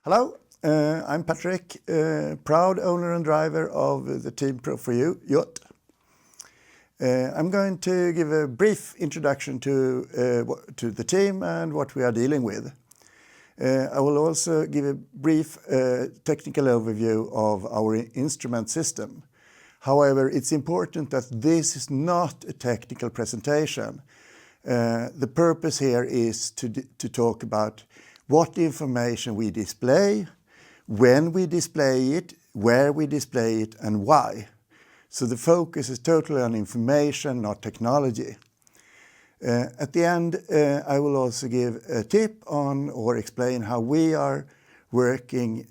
Hello, I'm Patrik, proud owner and driver of the Team Pro4u yacht. I'm going to give a brief introduction to the team and what we are dealing with. I will also give a brief technical overview of our instrument system. However, it's important that this is not a technical presentation. The purpose here is to talk about what information we display, when we display it, where we display it, and why. So the focus is totally on information, not technology. At the end, I will also give a tip on or explain how we are working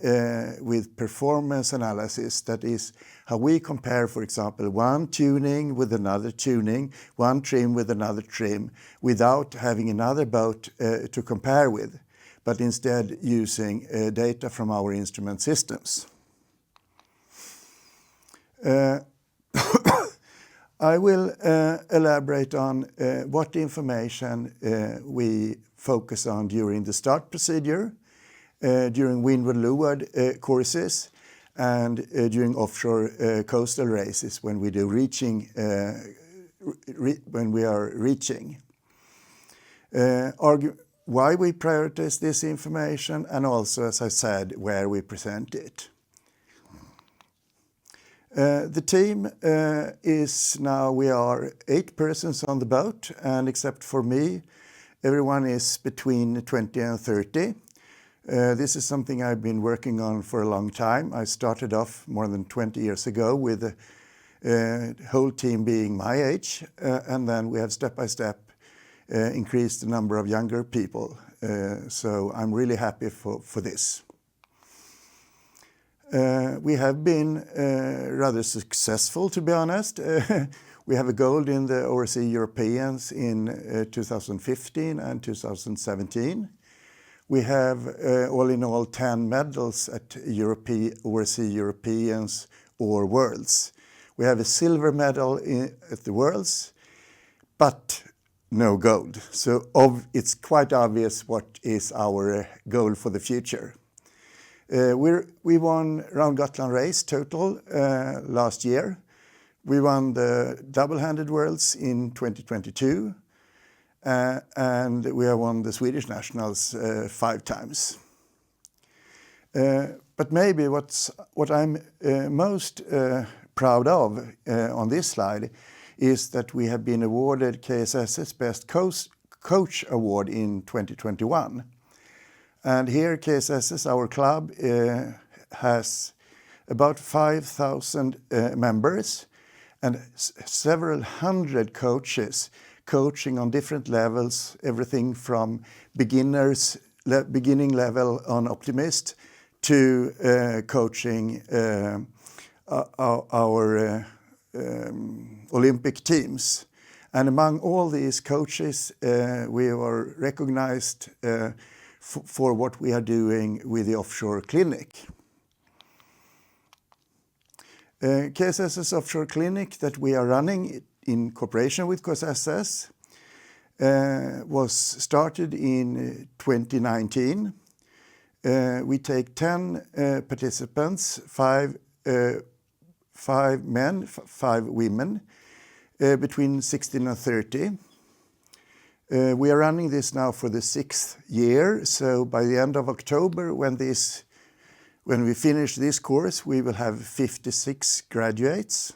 with performance analysis. That is, how we compare, for example, one tuning with another tuning, one trim with another trim, without having another boat to compare with, but instead using data from our instrument systems. I will elaborate on what information we focus on during the start procedure, during Windward leeward courses, and during offshore coastal races when we do reaching, when we are reaching. Why we prioritize this information, and also, as I said, where we present it. The team is now, we are 8 persons on the boat, and except for me, everyone is between 20 and 30. This is something I've been working on for a long time. I started off more than 20 years ago with the whole team being my age, and then we have step by step increased the number of younger people. So I'm really happy for this. We have been rather successful, to be honest. We have a gold in the ORC Europeans in 2015 and 2017. We have all in all 10 medals at ORC Europeans or Worlds. We have a silver medal at the Worlds, but no gold. So it's quite obvious what is our goal for the future. We won Round Gotland race total last year. We won the double-handed Worlds in 2022. And we have won the Swedish Nationals 5 times. But maybe what I'm most proud of on this slide is that we have been awarded KSSS Best Coach Award in 2021. And here KSSS, our club, has about 5,000 members and several hundred coaches coaching on different levels, everything from beginning level on Optimist to coaching our Olympic teams. And among all these coaches, we are recognized for what we are doing with the Offshore Clinic. KSSS Offshore Clinic that we are running in cooperation with KSSS was started in 2019. We take 10 participants, 5 men, 5 women, between 16 and 30. We are running this now for the 6th year, so by the end of October, when we finish this course, we will have 56 graduates.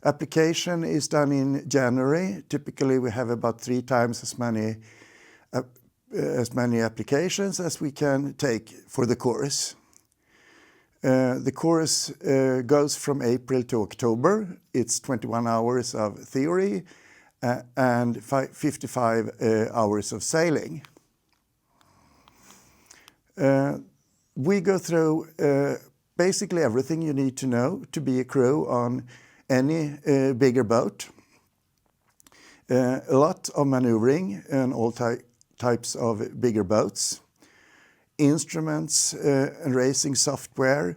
Application is done in January. Typically, we have about 3 times as many applications as we can take for the course. The course goes from April to October. It's 21 hours of theory and 55 hours of sailing. We go through basically everything you need to know to be a crew on any bigger boat. A lot of maneuvering and all types of bigger boats. Instruments and racing software,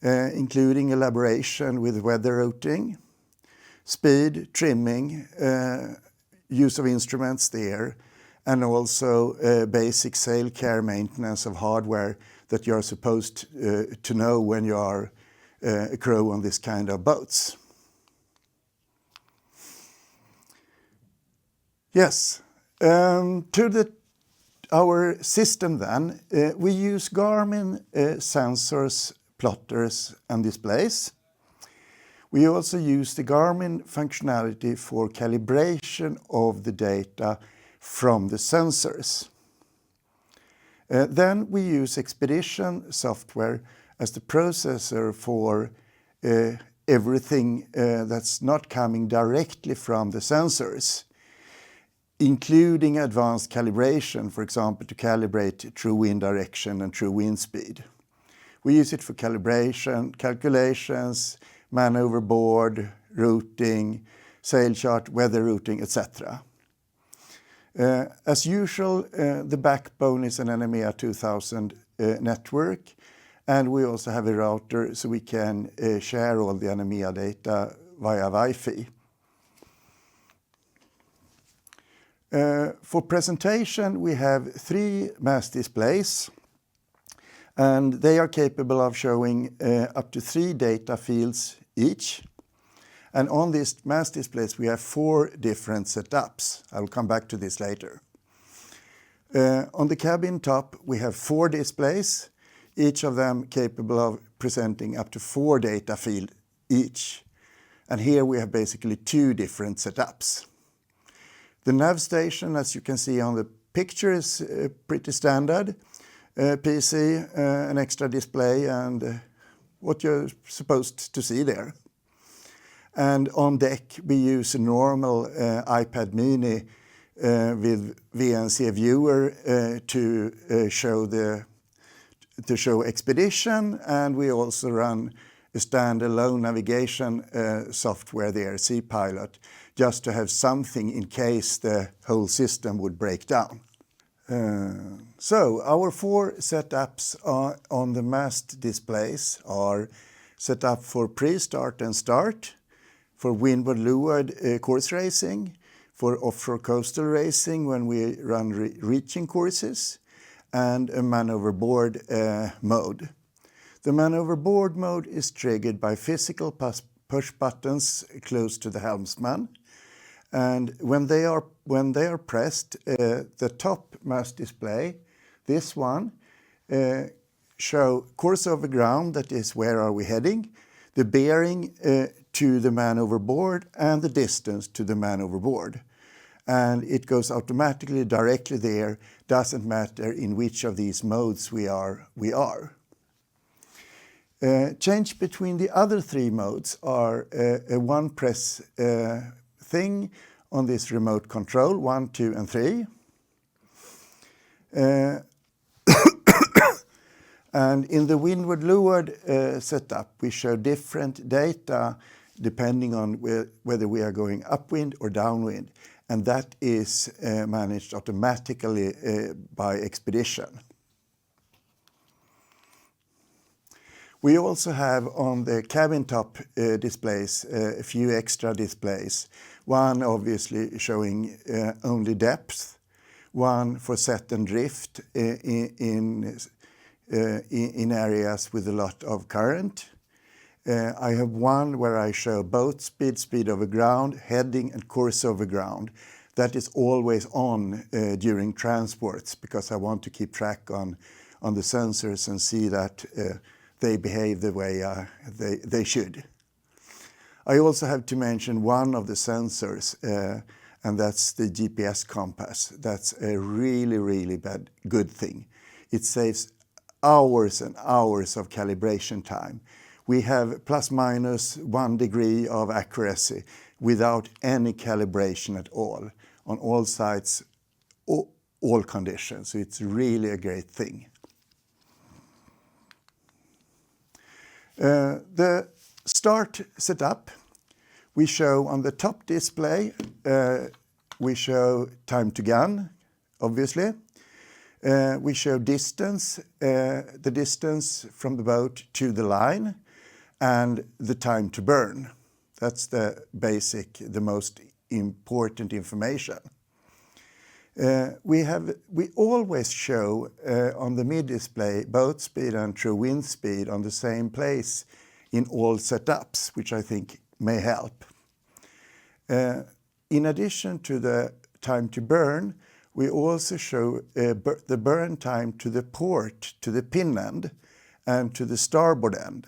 including elaboration with weather routing, speed, trimming, use of instruments there, and also basic sail care maintenance of hardware that you're supposed to know when you are a crew on this kind of boats. Yes, our system then, we use Garmin sensors, plotters and displays. We also use the Garmin functionality for calibration of the data from the sensors. Then we use Expedition software as the processor for everything that's not coming directly from the sensors, including advanced calibration, for example, to calibrate true wind direction and true wind speed. We use it for calibration, calculations, man overboard, routing, sail chart, weather routing, etc. As usual, the backbone is an NMEA 2000 network, and we also have a router so we can share all the NMEA data via Wi-Fi. For presentation, we have 3 mass displays, and they are capable of showing up to 3 data fields each. And on these mass displays, we have 4 different setups. I will come back to this later. On the cabin top, we have 4 displays, each of them capable of presenting up to 4 data fields each. And here we have basically 2 different setups. The nav station, as you can see on the picture, is pretty standard. PC, an extra display, and what you're supposed to see there. And on deck, we use a normal iPad mini with VNC viewer to show expedition, and we also run a standalone navigation software there, C-Pilot, just to have something in case the whole system would break down. So our 4 setups on the mast displays are set up for pre-start and start, for Windward leeward course racing, for offshore coastal racing when we run reaching courses, and a man overboard mode. The man overboard mode is triggered by physical push buttons close to the helmsman, and when they are pressed, the top mast display, this one, show course over ground, that is where are we heading, the bearing to the man overboard, and the distance to the man overboard. And it goes automatically directly there, doesn't matter in which of these modes we are. Change between the other 3 modes are a one press thing on this remote control, 1, 2 and 3. And in the Windward leeward setup, we show different data depending on whether we are going upwind or downwind, and that is managed automatically by Expedition. We also have on the cabin top displays a few extra displays. One obviously showing only depth, one for set and drift in areas with a lot of current. I have one where I show boat speed, speed over ground, heading and course over ground. That is always on during transports because I want to keep track on the sensors and see that they behave the way they should. I also have to mention one of the sensors, and that's the GPS compass. That's a really, really good thing. It saves hours and hours of calibration time. We have ±1 degree of accuracy without any calibration at all, on all sides, all conditions. So it's really a great thing. The start setup, we show on the top display, we show time to gun, obviously. We show distance, the distance from the boat to the line, and the time to burn. That's the basic, the most important information. We always show on the mid-display boat speed and true wind speed on the same place in all setups, which I think may help. In addition to the time to burn, we also show the burn time to the port, to the pin end, and to the starboard end.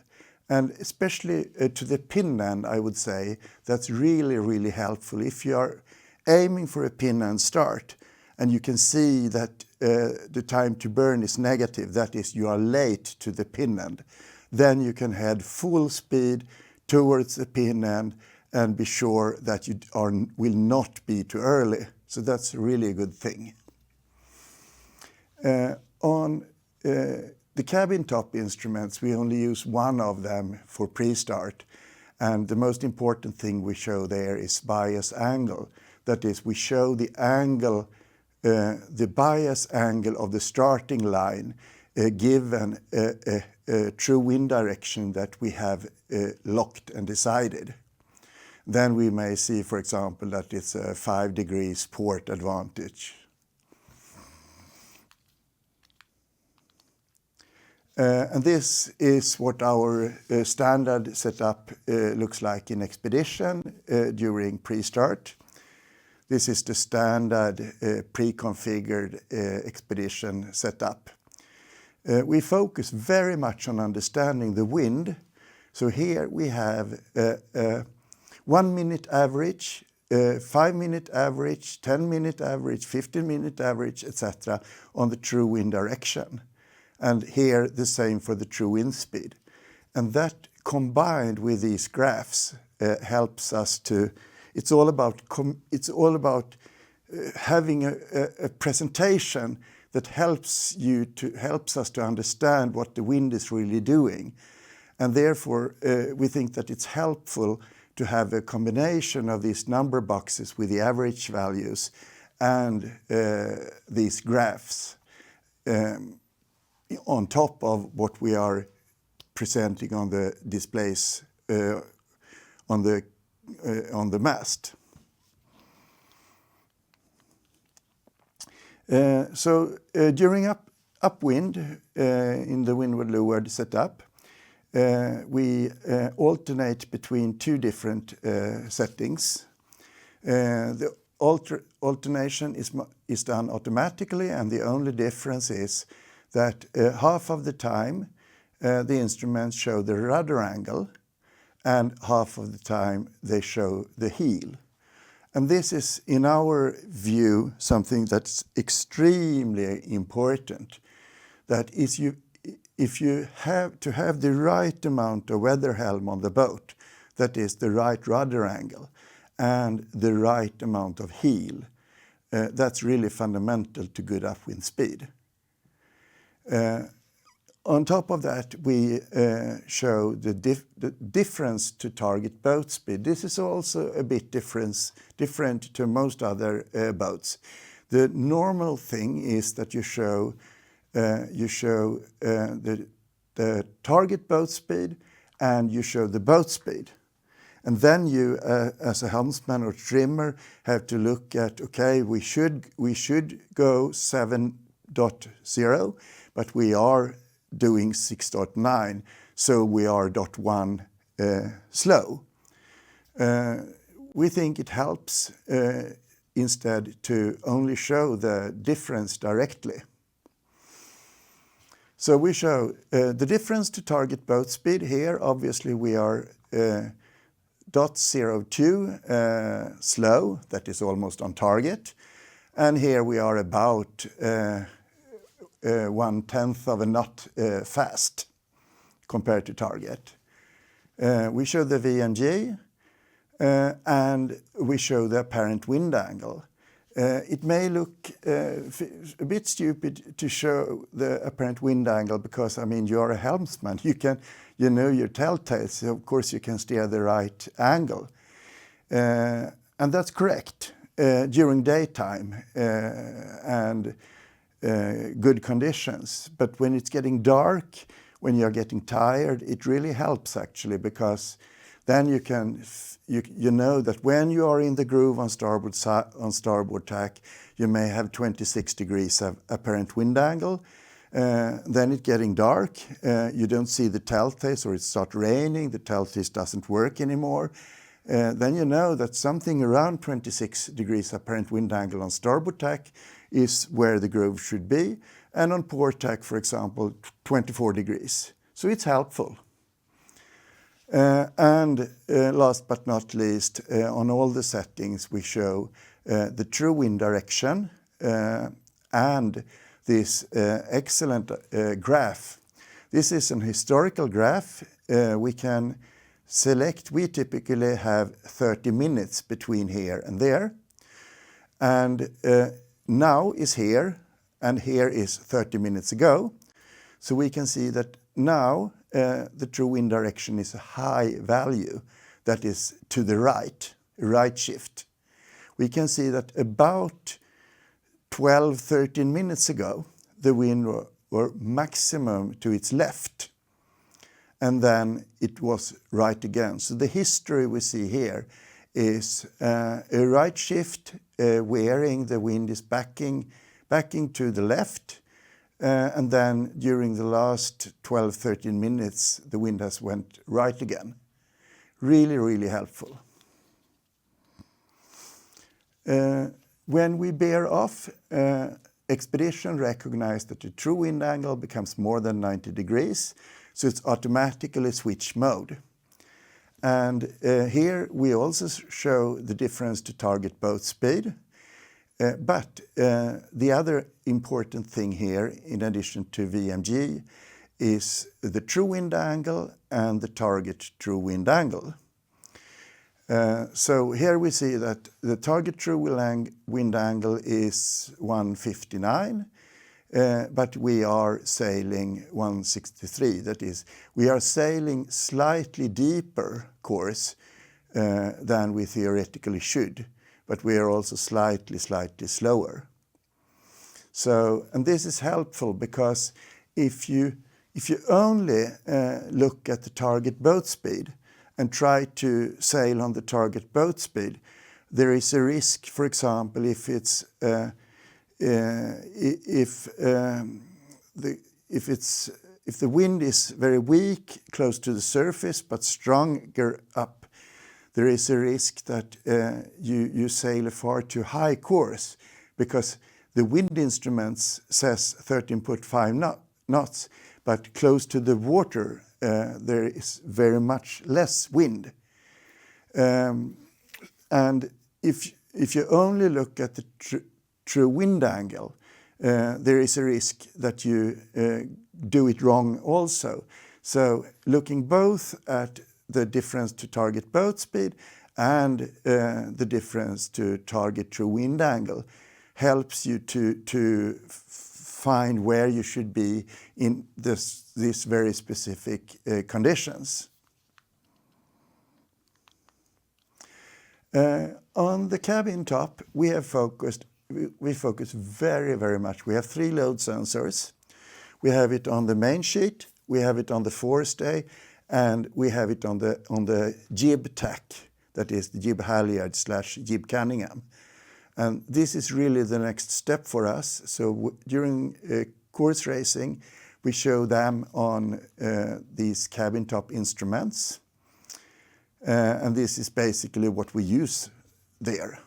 And especially to the pin end, I would say, that's really, really helpful. If you are aiming for a pin end start, and you can see that the time to burn is negative, that is, you are late to the pin end, then you can head full speed towards the pin end and be sure that you will not be too early. So that's really a good thing. On the cabin top instruments, we only use one of them for pre-start. And the most important thing we show there is bias angle. That is, we show the angle, the bias angle of the starting line given a true wind direction that we have locked and decided. Then we may see, for example, that it's a 5 degrees port advantage. And this is what our standard setup looks like in expedition during pre-start. This is the standard pre-configured expedition setup. We focus very much on understanding the wind. So here we have 1 minute average, 5 minute average, 10 minute average, 15 minute average, etc. on the true wind direction. And here the same for the true wind speed. And that combined with these graphs helps us to, it's all about having a presentation that helps us to understand what the wind is really doing. And therefore we think that it's helpful to have a combination of these number boxes with the average values and these graphs on top of what we are presenting on the displays on the mast. So during upwind in the Windward leeward setup, we alternate between two different settings. The alternation is done automatically, and the only difference is that half of the time the instruments show the rudder angle and half of the time they show the heel. And this is, in our view, something that's extremely important. That is, if you have to have the right amount of weather helm on the boat, that is the right rudder angle and the right amount of heel, that's really fundamental to good upwind speed. On top of that, we show the difference to target boat speed. This is also a bit different to most other boats. The normal thing is that you show the target boat speed and you show the boat speed. And then you, as a helmsman or trimmer, have to look at, okay, we should go 7.0, but we are doing 6.9, so we are 0.1 slow. We think it helps instead to only show the difference directly. So we show the difference to target boat speed. Here, obviously, we are 0.02 slow, that is almost on target. And here we are about 1/10 of a knot fast compared to target. We show the VNG and we show the apparent wind angle. It may look a bit stupid to show the apparent wind angle because, I mean, you're a helmsman. You know your telltales, so of course you can steer the right angle. And that's correct during daytime and good conditions. But when it's getting dark, when you're getting tired, it really helps actually, because then you know that when you are in the groove on starboard tack, you may have 26 degrees of apparent wind angle. Then it's getting dark, you don't see the telltales, or it starts raining, the telltales doesn't work anymore. Then you know that something around 26 degrees apparent wind angle on starboard tack is where the groove should be, and on port tack, for example, 24 degrees. So it's helpful. And last but not least, on all the settings we show the true wind direction and this excellent graph. This is an historical graph. We can select, we typically have 30 minutes between here and there. And now is here, and here is 30 minutes ago. So we can see that now the true wind direction is a high value, that is to the right shift. We can see that about 12-13 minutes ago, the wind were maximum to its left, and then it was right again. So the history we see here is a right shift wherein the wind is backing to the left, and then during the last 12-13 minutes, the wind has went right again. Really, really helpful. When we bear off, expedition recognize that the true wind angle becomes more than 90 degrees, so it's automatically switch mode. And here we also show the difference to target boat speed. But the other important thing here, in addition to VMG, is the true wind angle and the target true wind angle. So here we see that the target true wind angle is 159, but we are sailing 163. That is, we are sailing slightly deeper course than we theoretically should, but we are also slightly slower. So, and this is helpful because if you only look at the target boat speed and try to sail on the target boat speed, there is a risk, for example, if the wind is very weak close to the surface but stronger up, there is a risk that you sail a far too high course, because the wind instruments says 13.5 knots, but close to the water there is very much less wind. And if you only look at the true wind angle, there is a risk that you do it wrong also. So looking both at the difference to target boat speed and the difference to target true wind angle helps you to find where you should be in these very specific conditions. On the cabin top, we focus very, very much. We have 3 load sensors. We have it on the main sheet, we have it on the forestay, and we have it on the jib tack, that is the jib halyard / jib Cunningham. And this is really the next step for us. So during course racing, we show them on these cabin top instruments. And this is basically what we use there.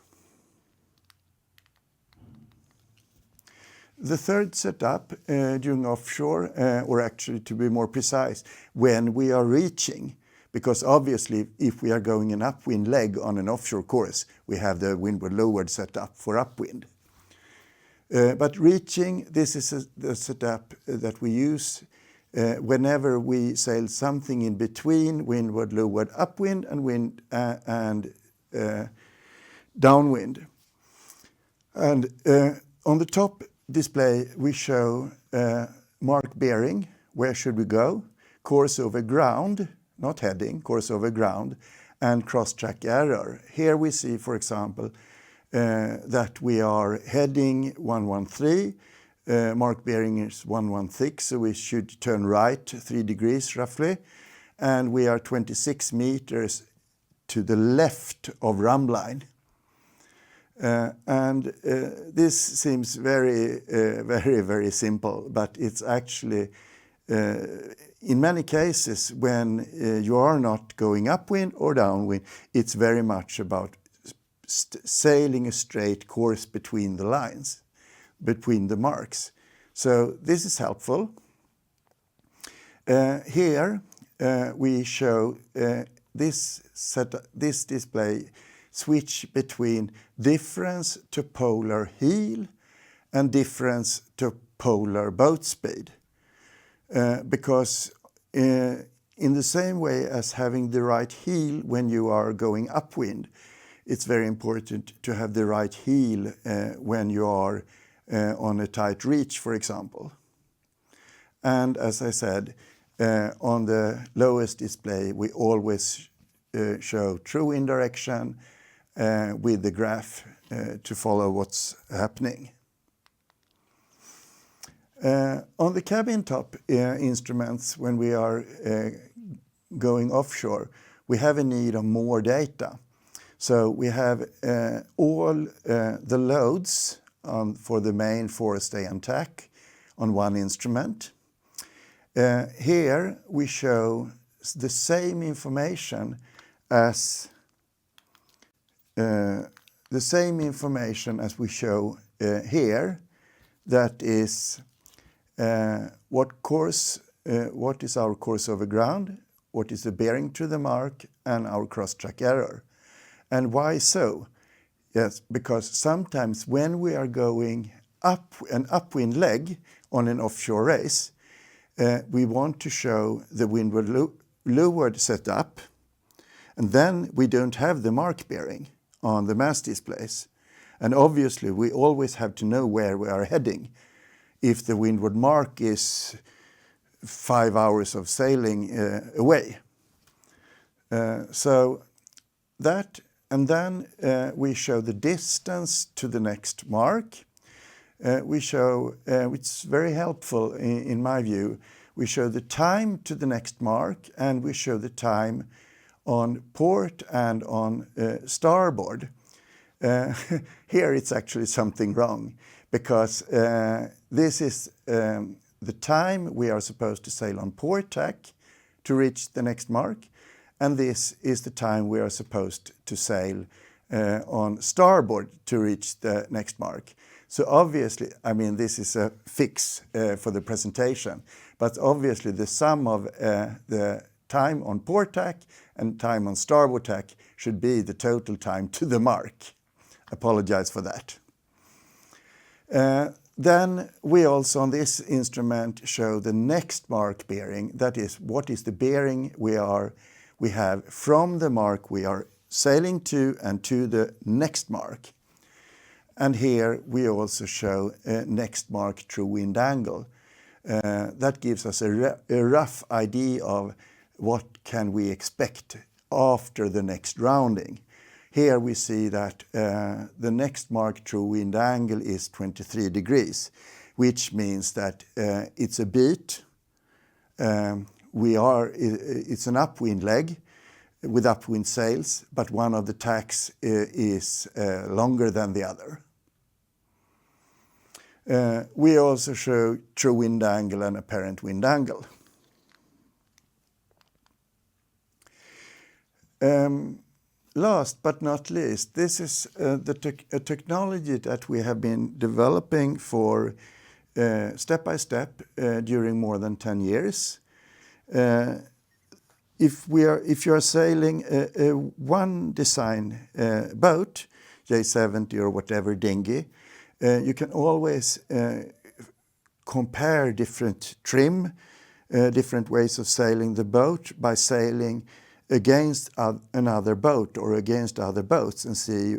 The third setup during offshore, or actually to be more precise, when we are reaching, because obviously if we are going an upwind leg on an offshore course, we have the windward leeward set up for upwind. But reaching, this is the setup that we use whenever we sail something in between windward, leeward, upwind, and downwind. And on the top display we show mark bearing, where should we go, course over ground, not heading, course over ground, and cross-track error. Here we see, for example, that we are heading 113, mark bearing is 116, so we should turn right 3 degrees roughly, and we are 26 meters to the left of rumb line. This seems very, very simple, but it's actually, in many cases, when you are not going upwind or downwind, it's very much about sailing a straight course between the lines, between the marks. So this is helpful. Here we show this display switch between difference to polar heel and difference to polar boat speed. Because in the same way as having the right heel when you are going upwind, it's very important to have the right heel when you are on a tight reach, for example. And as I said, on the lowest display, we always show true wind direction with the graph to follow what's happening. On the cabin top instruments, when we are going offshore, we have a need of more data. So we have all the loads for the main forestay and tack on one instrument. Here we show the same information as we show here. That is what is our course over ground, what is the bearing to the mark, and our cross-track error. And why so? Yes, because sometimes when we are going up an upwind leg on an offshore race, we want to show the windward leeward setup, and then we don't have the mark bearing on the mast displays. And obviously we always have to know where we are heading. If the windward mark is 5 hours of sailing away. So that, and then we show the distance to the next mark. We show, which is very helpful in my view, we show the time to the next mark, and we show the time on port and on starboard. Here it's actually something wrong, because this is the time we are supposed to sail on port tack to reach the next mark, and this is the time we are supposed to sail on starboard to reach the next mark. So obviously, I mean, this is a fix for the presentation, but obviously the sum of the time on port tack and time on starboard tack should be the total time to the mark. Apologize for that. Then we also on this instrument show the next mark bearing. That is, what is the bearing we have from the mark we are sailing to and to the next mark. And here we also show next mark true wind angle. That gives us a rough idea of what can we expect after the next rounding. Here we see that the next mark true wind angle is 23 degrees, which means that it's a beat. It's an upwind leg with upwind sails, but one of the tacks is longer than the other. We also show true wind angle and apparent wind angle. Last but not least, this is a technology that we have been developing for step by step during more than 10 years. If you are sailing a one design boat, J70 or whatever dinghy, you can always compare different trim, different ways of sailing the boat by sailing against another boat or against other boats and see,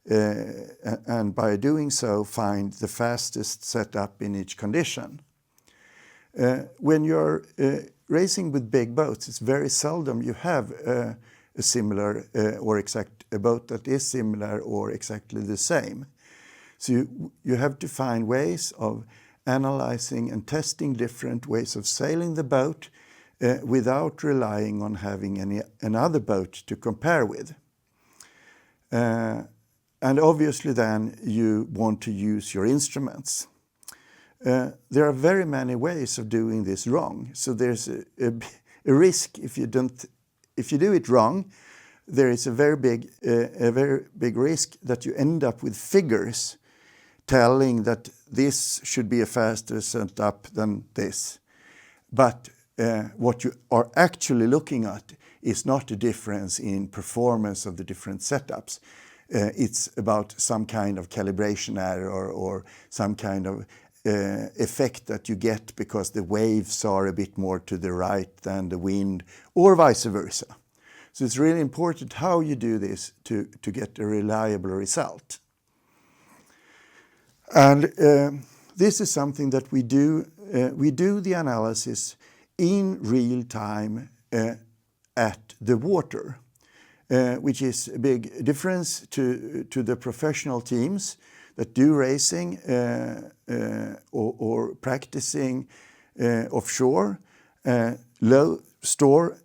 and by doing so find the fastest setup in each condition. When you're racing with big boats, it's very seldom you have a similar or a boat that is similar or exactly the same. So you have to find ways of analyzing and testing different ways of sailing the boat without relying on having another boat to compare with. And obviously then you want to use your instruments. There are very many ways of doing this wrong. So there's a risk if you do it wrong. There is a very big risk that you end up with figures telling that this should be a faster setup than this. But what you are actually looking at is not a difference in performance of the different setups. It's about some kind of calibration error or some kind of effect that you get because the waves are a bit more to the right than the wind, or vice versa. So it's really important how you do this to get a reliable result. And this is something that we do. We do the analysis in real time at the water, which is a big difference to the professional teams that do racing or practicing offshore, store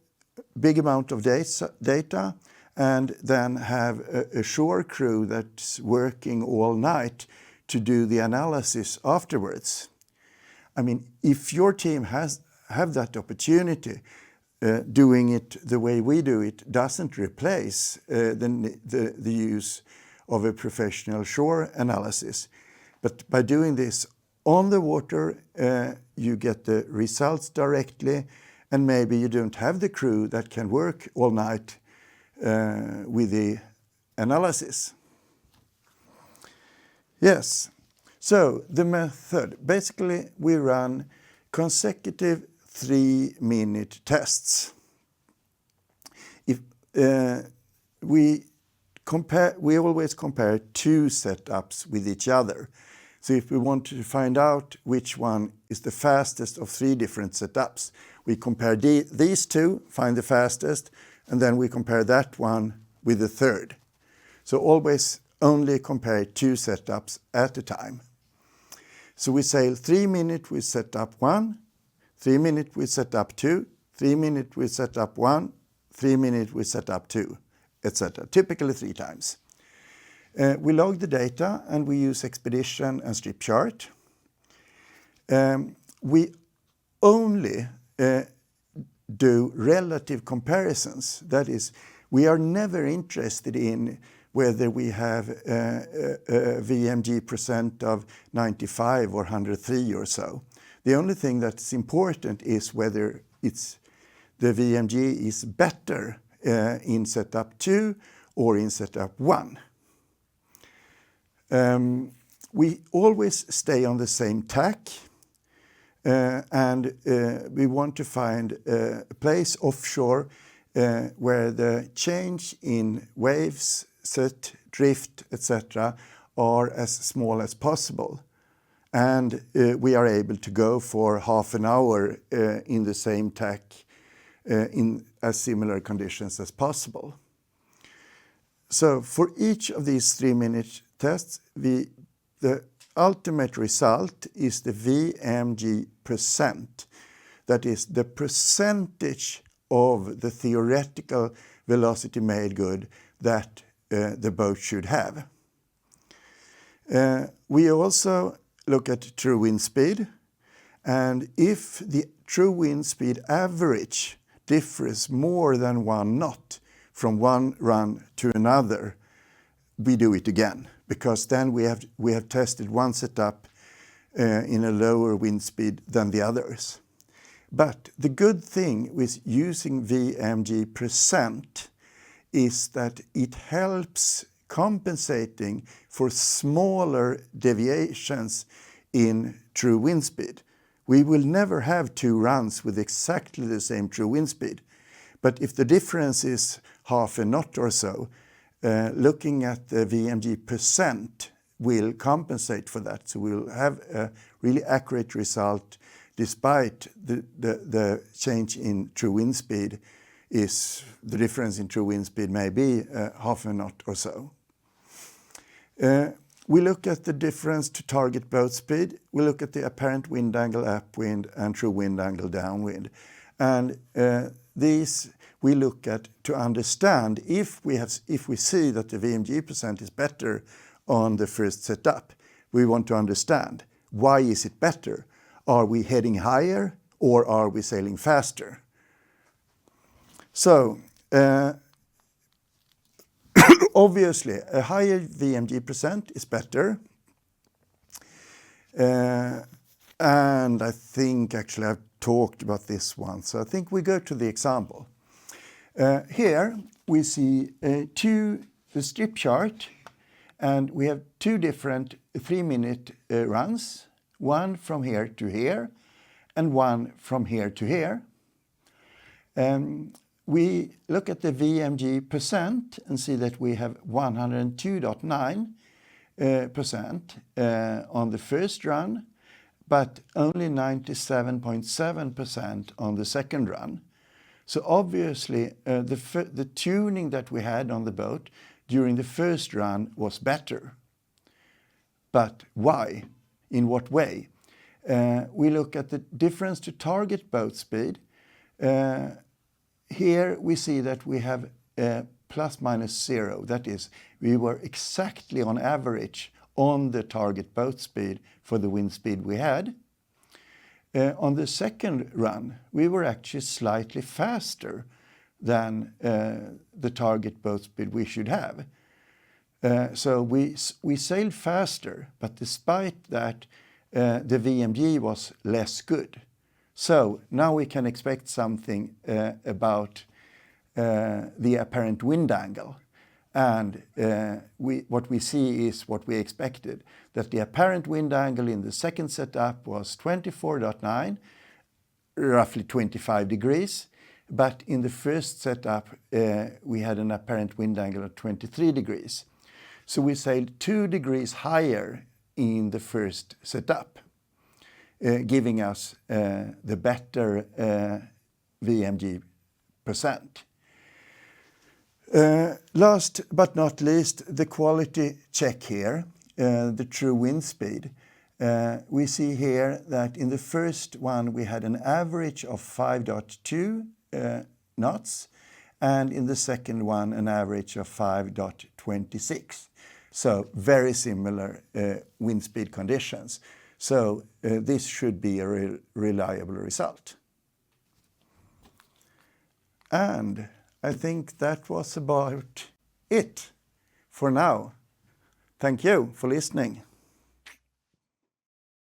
big amount of data, and then have a shore crew that's working all night to do the analysis afterwards. I mean, if your team have that opportunity, doing it the way we do it doesn't replace the use of a professional shore analysis. But by doing this on the water, you get the results directly, and maybe you don't have the crew that can work all night with the analysis. Yes, so the method. Basically, we run consecutive 3-minute tests. If we always compare 2 setups with each other. So if we want to find out which one is the fastest of 3 different setups, we compare these 2, find the fastest, and then we compare that one with the third. So always only compare 2 setups at a time. So we sail 3 minutes with setup 1, 3 minutes with setup 2, 3 minutes with setup 1, 3 minutes with setup 2, etc. Typically 3 times. We log the data and we use expedition and strip chart. We only do relative comparisons. That is, we are never interested in whether we have a VMG percent of 95 or 103 or so. The only thing that's important is whether the VMG is better in setup 2 or in setup 1. We always stay on the same tack, and we want to find a place offshore where the change in waves, set, drift, etc. are as small as possible. And we are able to go for half an hour in the same tack in as similar conditions as possible. So for each of these 3-minute tests, the ultimate result is the VMG percent. That is the percentage of the theoretical velocity made good that the boat should have. We also look at true wind speed, and if the true wind speed average differs more than 1 knot from one run to another, we do it again, because then we have tested one setup in a lower wind speed than the others. But the good thing with using VMG percent is that it helps compensating for smaller deviations in true wind speed. We will never have 2 runs with exactly the same true wind speed. But if the difference is half a knot or so, looking at the VMG percent will compensate for that. So we'll have a really accurate result despite the change in true wind speed is the difference in true wind speed may be half a knot or so. We look at the difference to target boat speed. We look at the apparent wind angle upwind and true wind angle downwind. And these we look at to understand if we see that the VMG percent is better on the first setup. We want to understand, why is it better? Are we heading higher or are we sailing faster? So obviously a higher VMG percent is better. And I think actually I've talked about this one, so I think we go to the example. Here we see the strip chart, and we have two different 3-minute runs, one from here to here and one from here to here. We look at the VMG percent and see that we have 102.9% on the first run, but only 97.7% on the second run. So obviously the tuning that we had on the boat during the first run was better. But why? In what way? We look at the difference to target boat speed. Here we see that we have plus minus 0. That is, we were exactly on average on the target boat speed for the wind speed we had. On the second run, we were actually slightly faster than the target boat speed we should have. So we sailed faster, but despite that, the VMG was less good. So now we can expect something about the apparent wind angle. And what we see is what we expected, that the apparent wind angle in the second setup was 24.9, roughly 25 degrees. But in the first setup, we had an apparent wind angle of 23 degrees. So we sailed 2 degrees higher in the first setup, giving us the better VMG percent. Last but not least, the quality check here, the true wind speed. We see here that in the first one we had an average of 5.2 knots, and in the second one an average of 5.26. So very similar wind speed conditions. So this should be a reliable result. And I think that was about it for now. Thank you for listening.